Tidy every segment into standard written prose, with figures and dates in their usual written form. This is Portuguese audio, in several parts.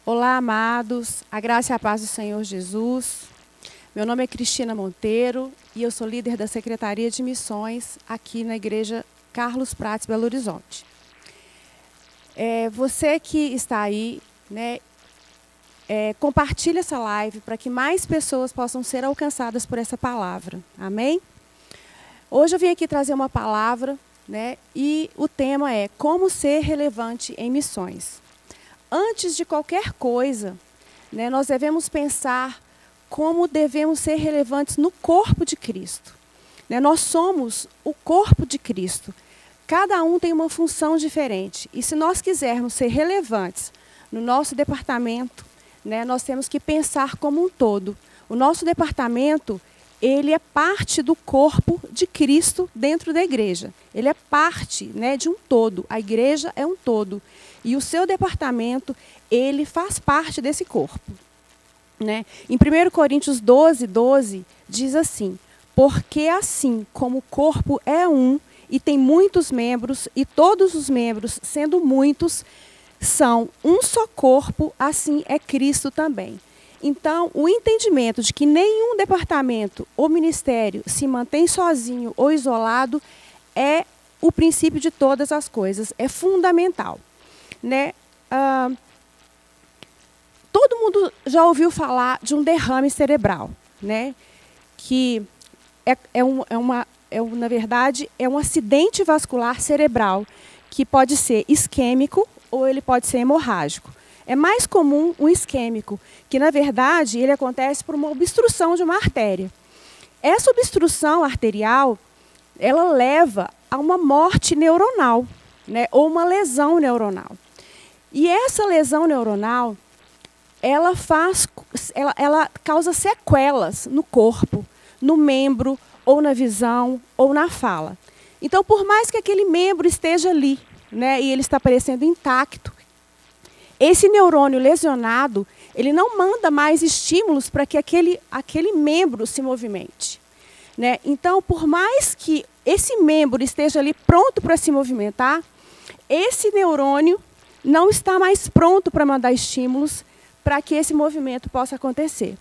Olá, amados, a graça e a paz do Senhor Jesus. Meu nome é Cristina Monteiro e eu sou líder da Secretaria de Missões aqui na Igreja Carlos Prates, Belo Horizonte. Você que está aí, né, compartilhe essa live para que mais pessoas possam ser alcançadas por essa palavra. Amém? Hoje eu vim aqui trazer uma palavra, né, e o tema é como ser relevante em missões. Antes de qualquer coisa, né, nós devemos pensar como devemos ser relevantes no corpo de Cristo. Né, nós somos o corpo de Cristo. Cada um tem uma função diferente. E se nós quisermos ser relevantes no nosso departamento, né, nós temos que pensar como um todo. O nosso departamento, ele é parte do corpo de Cristo dentro da igreja. Ele é parte, né, de um todo. A igreja é um todo. E o seu departamento, ele faz parte desse corpo. Né? Em 1 Coríntios 12, diz assim: porque assim como o corpo é um e tem muitos membros, e todos os membros, sendo muitos, são um só corpo, assim é Cristo também. Então, o entendimento de que nenhum departamento ou ministério se mantém sozinho ou isolado é o princípio de todas as coisas, é fundamental. Né? Todo mundo já ouviu falar de um derrame cerebral, né? Que na verdade, é um acidente vascular cerebral que pode ser isquêmico ou ele pode ser hemorrágico. É mais comum o isquêmico, que na verdade ele acontece por uma obstrução de uma artéria. Essa obstrução arterial, ela leva a uma morte neuronal, né? Ou uma lesão neuronal. E essa lesão neuronal, ela causa sequelas no corpo, no membro, ou na visão, ou na fala. Então, por mais que aquele membro esteja ali, né, e ele está parecendo intacto, esse neurônio lesionado, ele não manda mais estímulos para que aquele membro se movimente. Né? Então, por mais que esse membro esteja ali pronto para se movimentar, esse neurônio não está mais pronto para mandar estímulos para que esse movimento possa acontecer.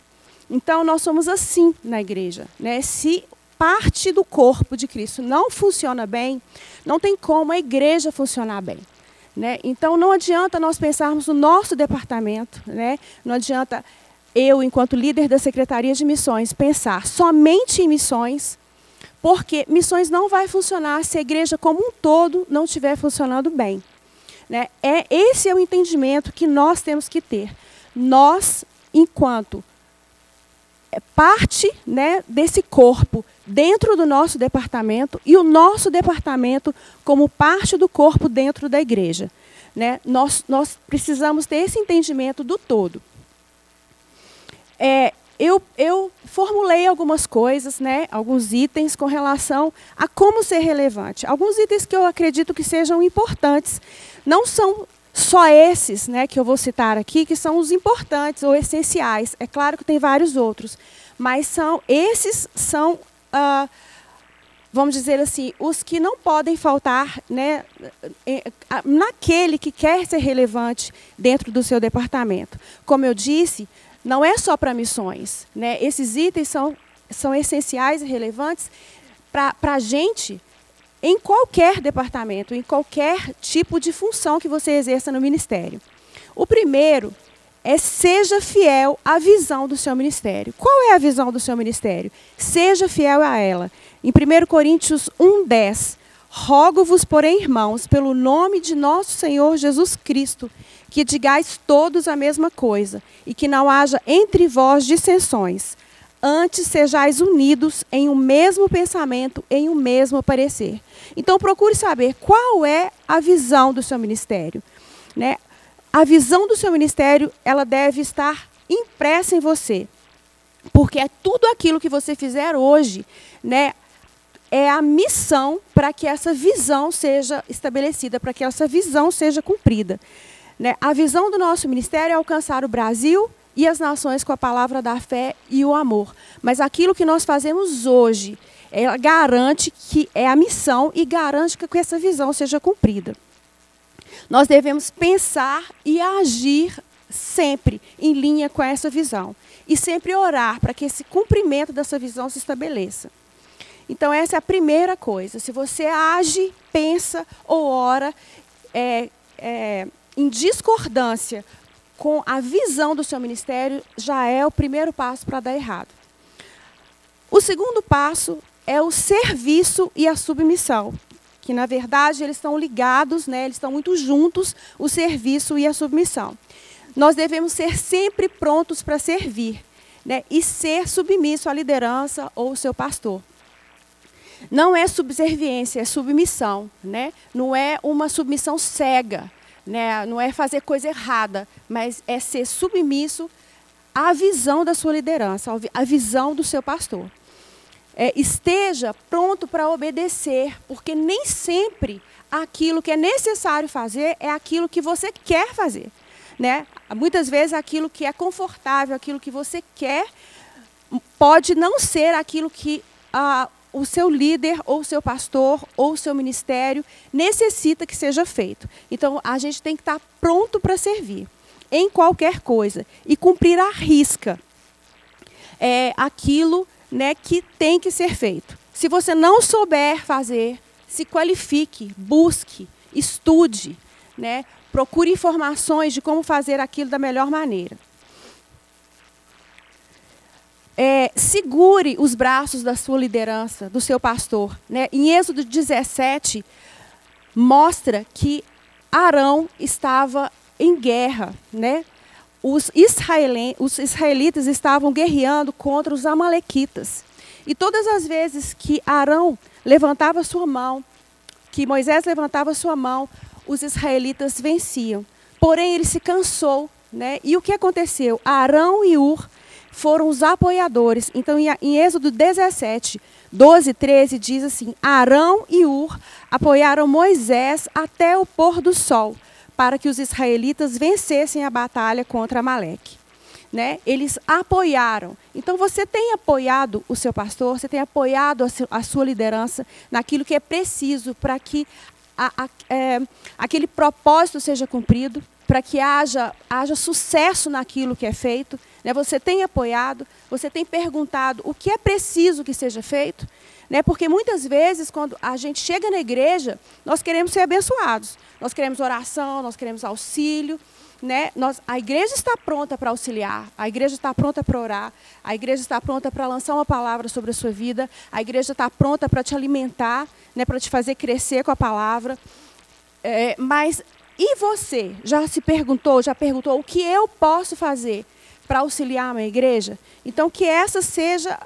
Então, nós somos assim na igreja. Né? Se parte do corpo de Cristo não funciona bem, não tem como a igreja funcionar bem. Né? Então, não adianta nós pensarmos no nosso departamento, né? Não adianta eu, enquanto líder da Secretaria de Missões, pensar somente em missões, porque missões não vai funcionar se a igreja como um todo não estiver funcionando bem. Né? Esse é o entendimento que nós temos que ter. Nós, enquanto parte, né, desse corpo dentro do nosso departamento e o nosso departamento como parte do corpo dentro da igreja. Né? Nós precisamos ter esse entendimento do todo. Eu formulei algumas coisas, né, alguns itens com relação a como ser relevante. Alguns itens que eu acredito que sejam importantes. Não são só esses, né, que eu vou citar aqui, que são os importantes ou essenciais. É claro que tem vários outros, mas esses são, vamos dizer assim, os que não podem faltar, né, naquele que quer ser relevante dentro do seu departamento. Como eu disse, não é só para missões. Né? Esses itens são essenciais e relevantes para a gente em qualquer departamento, em qualquer tipo de função que você exerça no ministério. O primeiro é seja fiel à visão do seu ministério. Qual é a visão do seu ministério? Seja fiel a ela. Em 1 Coríntios 1:10, rogo-vos, porém, irmãos, pelo nome de nosso Senhor Jesus Cristo, que digais todos a mesma coisa, e que não haja entre vós dissensões. Antes sejais unidos em um mesmo pensamento, em um mesmo parecer. Então, procure saber qual é a visão do seu ministério. Né? A visão do seu ministério, ela deve estar impressa em você. Porque é tudo aquilo que você fizer hoje, né, é a missão para que essa visão seja estabelecida, para que essa visão seja cumprida. Né? A visão do nosso ministério é alcançar o Brasil e as nações com a palavra da fé e o amor. Mas aquilo que nós fazemos hoje, ela garante que é a missão e garante que essa visão seja cumprida. Nós devemos pensar e agir sempre em linha com essa visão. E sempre orar para que esse cumprimento dessa visão se estabeleça. Então, essa é a primeira coisa. Se você age, pensa ou ora em discordância com a visão do seu ministério, já é o primeiro passo para dar errado. O segundo passo é o serviço e a submissão, que, na verdade, eles estão ligados, né, eles estão muito juntos, o serviço e a submissão. Nós devemos ser sempre prontos para servir, né, e ser submisso à liderança ou ao seu pastor. Não é subserviência, é submissão, né? Não é uma submissão cega, né? Não é fazer coisa errada, mas é ser submisso à visão da sua liderança, à visão do seu pastor. Esteja pronto para obedecer, porque nem sempre aquilo que é necessário fazer é aquilo que você quer fazer, né? Muitas vezes aquilo que é confortável, aquilo que você quer, pode não ser aquilo que o seu líder, ou o seu pastor, ou o seu ministério necessita que seja feito. Então, a gente tem que estar pronto para servir, em qualquer coisa, e cumprir à risca aquilo, né, que tem que ser feito. Se você não souber fazer, se qualifique, busque, estude, né, procure informações de como fazer aquilo da melhor maneira. Segure os braços da sua liderança, do seu pastor, né? Em Êxodo 17, mostra que Arão estava em guerra, né? Os israelitas estavam guerreando contra os amalequitas. E todas as vezes que Arão levantava sua mão, que Moisés levantava sua mão, os israelitas venciam. Porém, ele se cansou, né? E o que aconteceu? Arão e Hur foram os apoiadores. Então, em Êxodo 17, 12, 13, diz assim: Arão e Hur apoiaram Moisés até o pôr do sol, para que os israelitas vencessem a batalha contra Amaleque. Né? Eles apoiaram. Então, você tem apoiado o seu pastor, você tem apoiado a sua liderança naquilo que é preciso para que aquele propósito seja cumprido, para que haja sucesso naquilo que é feito. Né? Você tem apoiado, você tem perguntado o que é preciso que seja feito. Né? Porque muitas vezes, quando a gente chega na igreja, nós queremos ser abençoados. Nós queremos oração, nós queremos auxílio. Né? A igreja está pronta para auxiliar, a igreja está pronta para orar, a igreja está pronta para lançar uma palavra sobre a sua vida, a igreja está pronta para te alimentar, né? Para te fazer crescer com a palavra. Mas e você? Já perguntou o que eu posso fazer para auxiliar a minha igreja? Então, que essa seja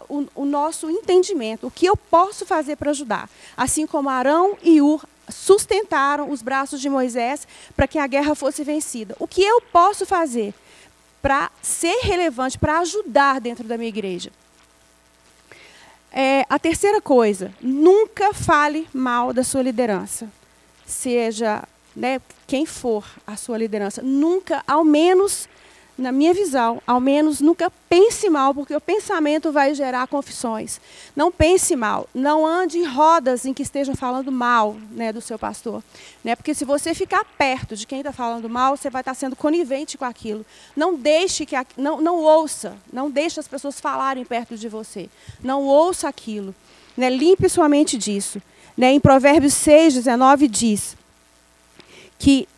o nosso entendimento, o que eu posso fazer para ajudar. Assim como Arão e Hur sustentaram os braços de Moisés para que a guerra fosse vencida. O que eu posso fazer para ser relevante, para ajudar dentro da minha igreja? A terceira coisa, nunca fale mal da sua liderança. Seja, né, quem for a sua liderança, nunca, ao menos, na minha visão, ao menos nunca pense mal, porque o pensamento vai gerar confissões. Não pense mal, não ande em rodas em que estejam falando mal, né, do seu pastor. Né? Porque se você ficar perto de quem está falando mal, você vai estar sendo conivente com aquilo. Não deixe não ouça, não deixe as pessoas falarem perto de você. Não ouça aquilo. Né? Limpe sua mente disso. Né? Em Provérbios 6, 19 diz que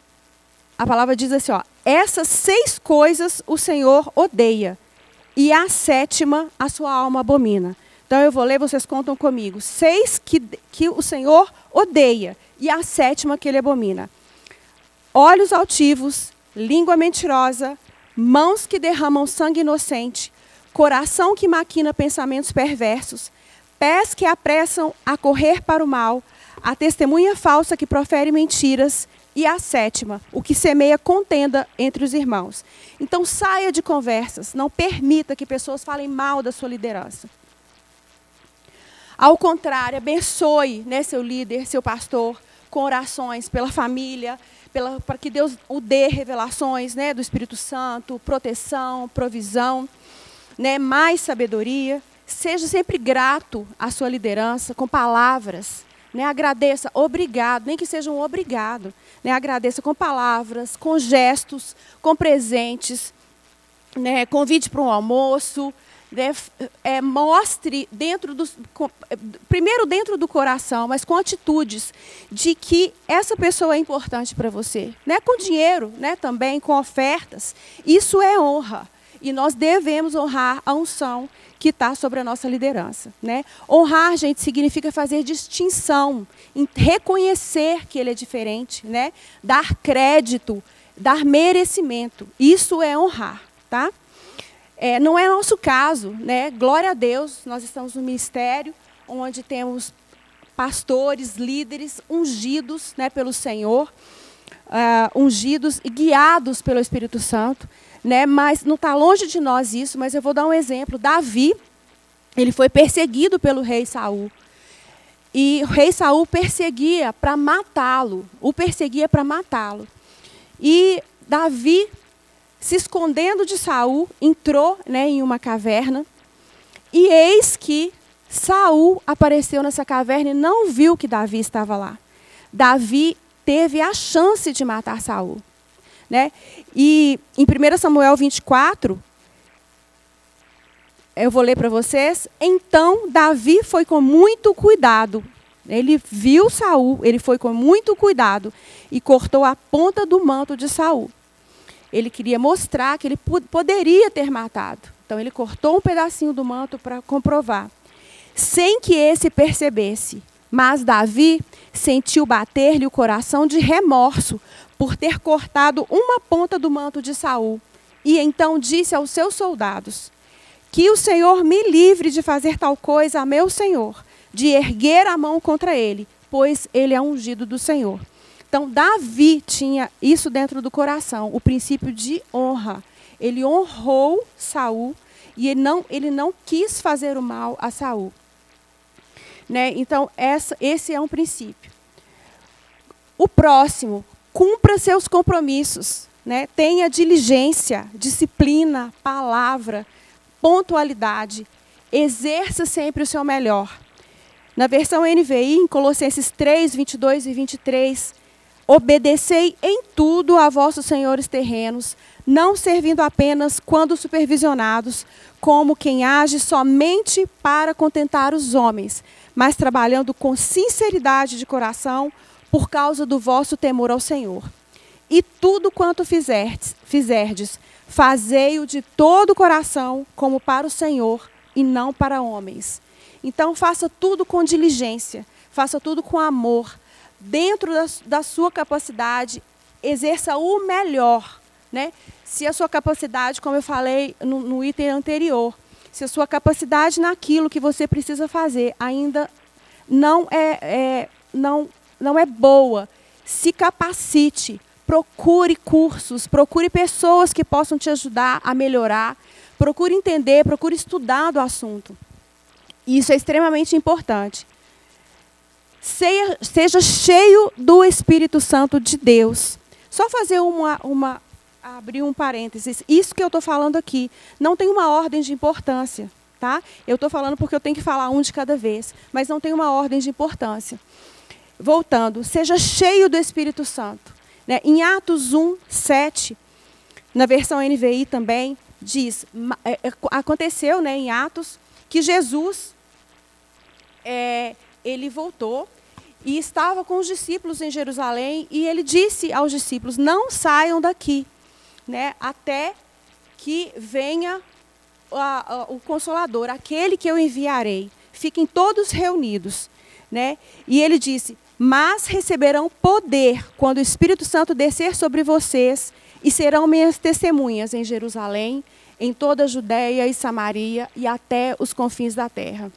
a palavra diz assim, ó: essas 6 coisas o Senhor odeia, e a 7ª a sua alma abomina. Então eu vou ler, vocês contam comigo. 6 que o Senhor odeia, e a 7ª que ele abomina: olhos altivos, língua mentirosa, mãos que derramam sangue inocente, coração que maquina pensamentos perversos, pés que apressam a correr para o mal, a testemunha falsa que profere mentiras, e a 7ª, o que semeia contenda entre os irmãos. Então, saia de conversas, não permita que pessoas falem mal da sua liderança. Ao contrário, abençoe, né, seu líder, seu pastor, com orações pela família, para que Deus o dê revelações, né, do Espírito Santo, proteção, provisão, né, mais sabedoria. Seja sempre grato à sua liderança, com palavras, né? Agradeça, obrigado, nem que seja um obrigado. Né? Agradeça com palavras, com gestos, com presentes, né? Convide para um almoço. Mostre primeiro dentro do coração, mas com atitudes de que essa pessoa é importante para você, né? Com dinheiro, né? Também com ofertas. Isso é honra e nós devemos honrar a unção que está sobre a nossa liderança, né? Honrar, gente, significa fazer distinção, reconhecer que ele é diferente, né? Dar crédito, dar merecimento. Isso é honrar, tá? Não é nosso caso, né? Glória a Deus, nós estamos no ministério onde temos pastores, líderes ungidos, né, pelo Senhor, ungidos e guiados pelo Espírito Santo, né? Mas não está longe de nós isso, mas eu vou dar um exemplo. Davi, ele foi perseguido pelo rei Saul. E o rei Saul perseguia para matá-lo, E Davi, se escondendo de Saul, entrou, né, em uma caverna, e eis que Saul apareceu nessa caverna e não viu que Davi estava lá. Davi teve a chance de matar Saul, né? E em 1 Samuel 24, eu vou ler para vocês. Então Davi foi com muito cuidado. Ele viu Saul, ele foi com muito cuidado e cortou a ponta do manto de Saul. Ele queria mostrar que ele poderia ter matado. Então, ele cortou um pedacinho do manto para comprovar. Sem que esse percebesse. Mas Davi sentiu bater-lhe o coração de remorso por ter cortado uma ponta do manto de Saul. E então disse aos seus soldados: que o Senhor me livre de fazer tal coisa a meu Senhor, de erguer a mão contra ele, pois ele é ungido do Senhor. Então, Davi tinha isso dentro do coração, o princípio de honra. Ele honrou Saul e ele não quis fazer o mal a Saul. Né? Então, esse é um princípio. O próximo, cumpra seus compromissos. Né? Tenha diligência, disciplina, palavra, pontualidade. Exerça sempre o seu melhor. Na versão NVI, em Colossenses 3, 22 e 23... obedecei em tudo a vossos senhores terrenos, não servindo apenas quando supervisionados, como quem age somente para contentar os homens, mas trabalhando com sinceridade de coração, por causa do vosso temor ao Senhor. E tudo quanto fizerdes, fazei-o de todo o coração, como para o Senhor, e não para homens. Então, faça tudo com diligência, faça tudo com amor, dentro da sua capacidade, exerça o melhor. Né? Se a sua capacidade, como eu falei no item anterior, se a sua capacidade naquilo que você precisa fazer ainda não é boa, se capacite, procure cursos, procure pessoas que possam te ajudar a melhorar, procure entender, procure estudar do assunto. Isso é extremamente importante. Seja cheio do Espírito Santo de Deus. Só fazer abrir um parênteses. Isso que eu estou falando aqui não tem uma ordem de importância. Tá? Eu estou falando porque eu tenho que falar um de cada vez, mas não tem uma ordem de importância. Voltando, seja cheio do Espírito Santo. Né? Em Atos 1, 7, na versão NVI também, diz, aconteceu, né, em Atos, que Jesus, ele voltou e estava com os discípulos em Jerusalém, e ele disse aos discípulos, não saiam daqui, né, até que venha o Consolador, aquele que eu enviarei. Fiquem todos reunidos. Né? E ele disse, mas receberão poder quando o Espírito Santo descer sobre vocês, e serão minhas testemunhas em Jerusalém, em toda a Judéia e Samaria, e até os confins da terra.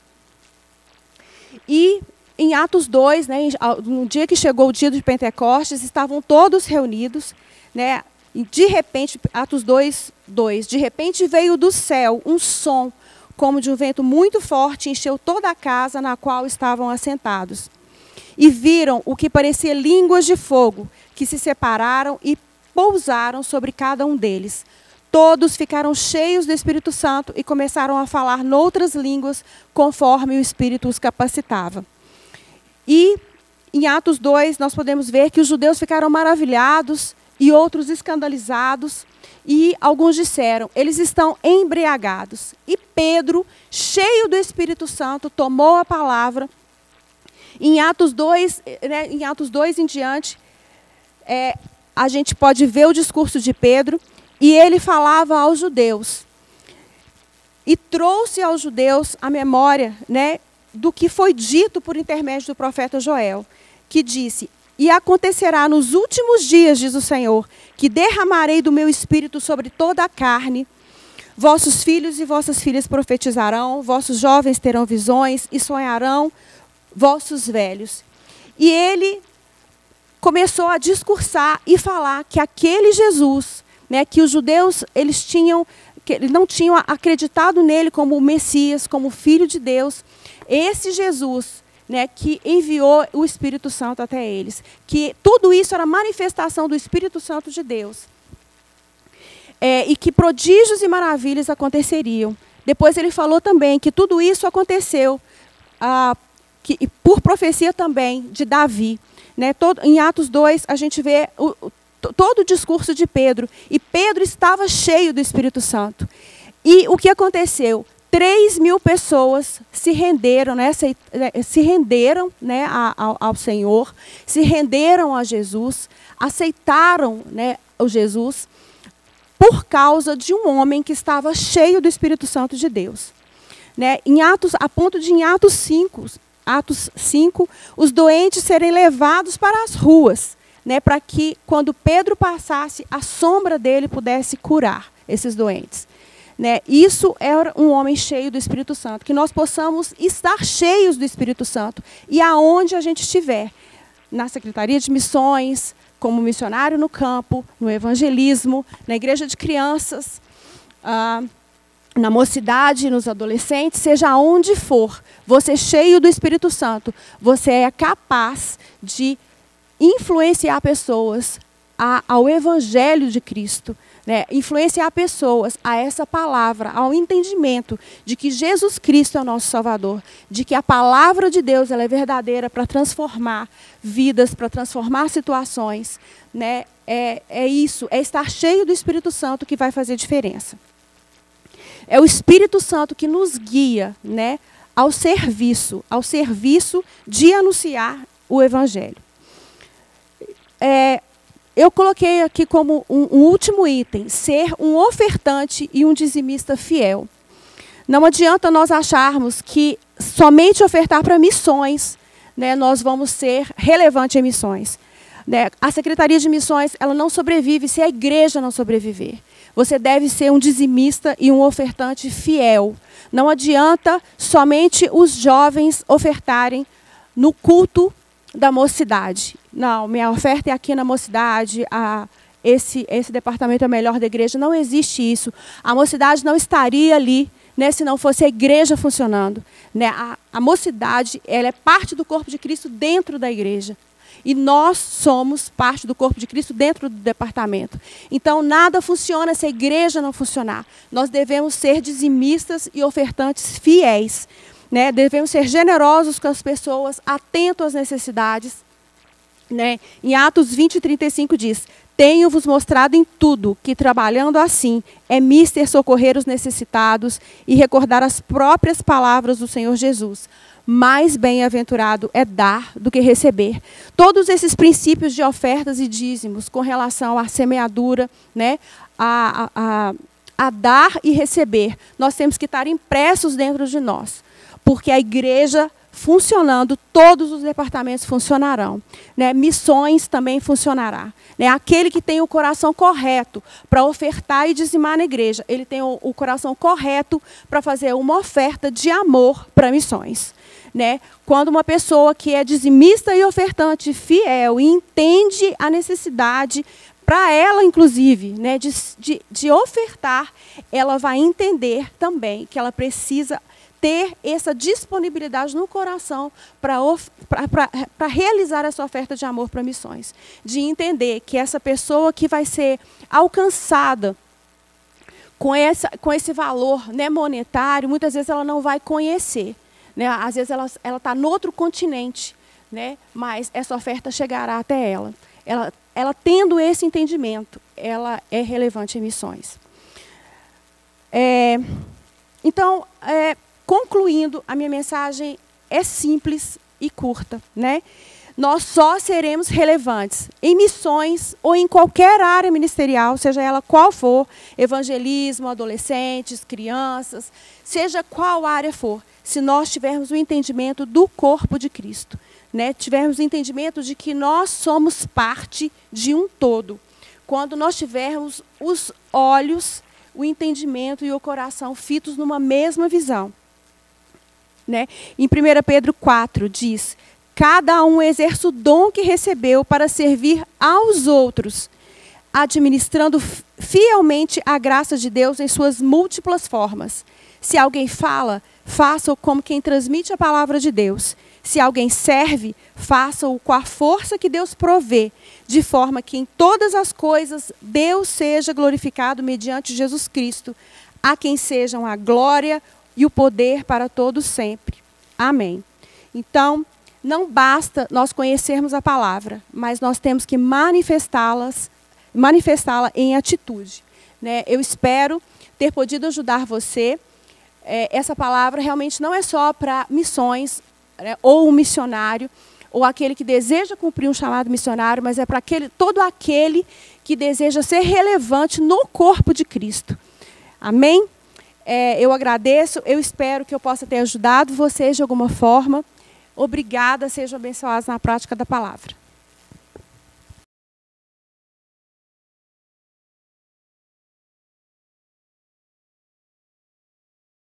E em Atos 2, né, no dia que chegou o dia de Pentecostes, estavam todos reunidos, né, e de repente, Atos 2, 2, de repente veio do céu um som, como de um vento muito forte, encheu toda a casa na qual estavam assentados. E viram o que parecia línguas de fogo, que se separaram e pousaram sobre cada um deles. Todos ficaram cheios do Espírito Santo e começaram a falar noutras línguas, conforme o Espírito os capacitava. E em Atos 2, nós podemos ver que os judeus ficaram maravilhados e outros escandalizados. E alguns disseram, eles estão embriagados. E Pedro, cheio do Espírito Santo, tomou a palavra. Em Atos 2, em Atos 2 em diante, a gente pode ver o discurso de Pedro. E ele falava aos judeus. E trouxe aos judeus a memória, do que foi dito por intermédio do profeta Joel, que disse: e acontecerá nos últimos dias, diz o Senhor, que derramarei do meu espírito sobre toda a carne. Vossos filhos e vossas filhas profetizarão, vossos jovens terão visões e sonharão vossos velhos. E ele começou a discursar e falar que aquele Jesus, que os judeus que não tinham acreditado nele como o Messias, como o Filho de Deus, esse Jesus, que enviou o Espírito Santo até eles. Que tudo isso era manifestação do Espírito Santo de Deus. E que prodígios e maravilhas aconteceriam. Depois ele falou também que tudo isso aconteceu por profecia também de Davi. Em Atos 2, a gente vê todo o discurso de Pedro. E Pedro estava cheio do Espírito Santo. E o que aconteceu? 3.000 pessoas se renderam, ao Senhor, se renderam a Jesus, aceitaram, o Jesus, por causa de um homem que estava cheio do Espírito Santo de Deus. A ponto de, em Atos 5, os doentes serem levados para as ruas, para que, quando Pedro passasse, a sombra dele pudesse curar esses doentes. Isso era um homem cheio do Espírito Santo. Que nós possamos estar cheios do Espírito Santo. E aonde a gente estiver. Na Secretaria de Missões, como missionário no campo, no evangelismo, na igreja de crianças, na mocidade, nos adolescentes, seja onde for, você cheio do Espírito Santo, você é capaz de influenciar pessoas ao Evangelho de Cristo. Influenciar pessoas a essa palavra, ao entendimento de que Jesus Cristo é o nosso Salvador, de que a palavra de Deus ela é verdadeira para transformar vidas, para transformar situações. É isso, é estar cheio do Espírito Santo que vai fazer diferença. É o Espírito Santo que nos guia, ao serviço de anunciar o Evangelho. Eu coloquei aqui como um último item, ser um ofertante e um dizimista fiel. Não adianta nós acharmos que somente ofertar para missões, nós vamos ser relevantes em missões. A Secretaria de Missões ela não sobrevive se a igreja não sobreviver. Você deve ser um dizimista e um ofertante fiel. Não adianta somente os jovens ofertarem no culto da mocidade. Não, minha oferta é aqui na mocidade, esse departamento é o melhor da igreja. Não existe isso. A mocidade não estaria ali, se não fosse a igreja funcionando. A mocidade ela é parte do corpo de Cristo dentro da igreja. E nós somos parte do corpo de Cristo dentro do departamento. Então, nada funciona se a igreja não funcionar. Nós devemos ser dizimistas e ofertantes fiéis. Devemos ser generosos com as pessoas, atentos às necessidades. Em Atos 20:35 diz: tenho-vos mostrado em tudo que, trabalhando assim, é mister socorrer os necessitados e recordar as próprias palavras do Senhor Jesus. Mais bem-aventurado é dar do que receber. Todos esses princípios de ofertas e dízimos com relação à semeadura, a dar e receber, nós temos que estar impressos dentro de nós. Porque a igreja funcionando, todos os departamentos funcionarão. Missões também funcionará. Aquele que tem o coração correto para ofertar e dizimar na igreja, ele tem o coração correto para fazer uma oferta de amor para missões. Quando uma pessoa que é dizimista e ofertante fiel e entende a necessidade, para ela, inclusive, de ofertar, ela vai entender também que ela precisa ter essa disponibilidade no coração para realizar essa oferta de amor para missões. De entender que essa pessoa que vai ser alcançada com esse valor monetário, muitas vezes ela não vai conhecer. Às vezes ela está em outro continente. né? Mas essa oferta chegará até ela. Ela tendo esse entendimento, ela é relevante em missões. Então, concluindo, a minha mensagem é simples e curta, né? Nós só seremos relevantes em missões ou em qualquer área ministerial, seja ela qual for, evangelismo, adolescentes, crianças, seja qual área for, se nós tivermos o entendimento do corpo de Cristo, né? Tivermos o entendimento de que nós somos parte de um todo. Quando nós tivermos os olhos, o entendimento e o coração fitos numa mesma visão, né? Em 1 Pedro 4 diz: cada um exerce o dom que recebeu para servir aos outros, administrando fielmente a graça de Deus em suas múltiplas formas. Se alguém fala, faça-o como quem transmite a palavra de Deus. Se alguém serve, faça-o com a força que Deus provê, de forma que em todas as coisas Deus seja glorificado mediante Jesus Cristo, a quem sejam a glória e o poder para todos sempre. Amém. Então, não basta nós conhecermos a palavra, mas nós temos que manifestá-la em atitude, né? Eu espero ter podido ajudar você. Essa palavra realmente não é só para missões, né, ou um missionário, ou aquele que deseja cumprir um chamado missionário, mas é para todo aquele que deseja ser relevante no corpo de Cristo. Amém? Eu agradeço, eu espero que eu possa ter ajudado vocês de alguma forma. Obrigada, sejam abençoados na prática da palavra.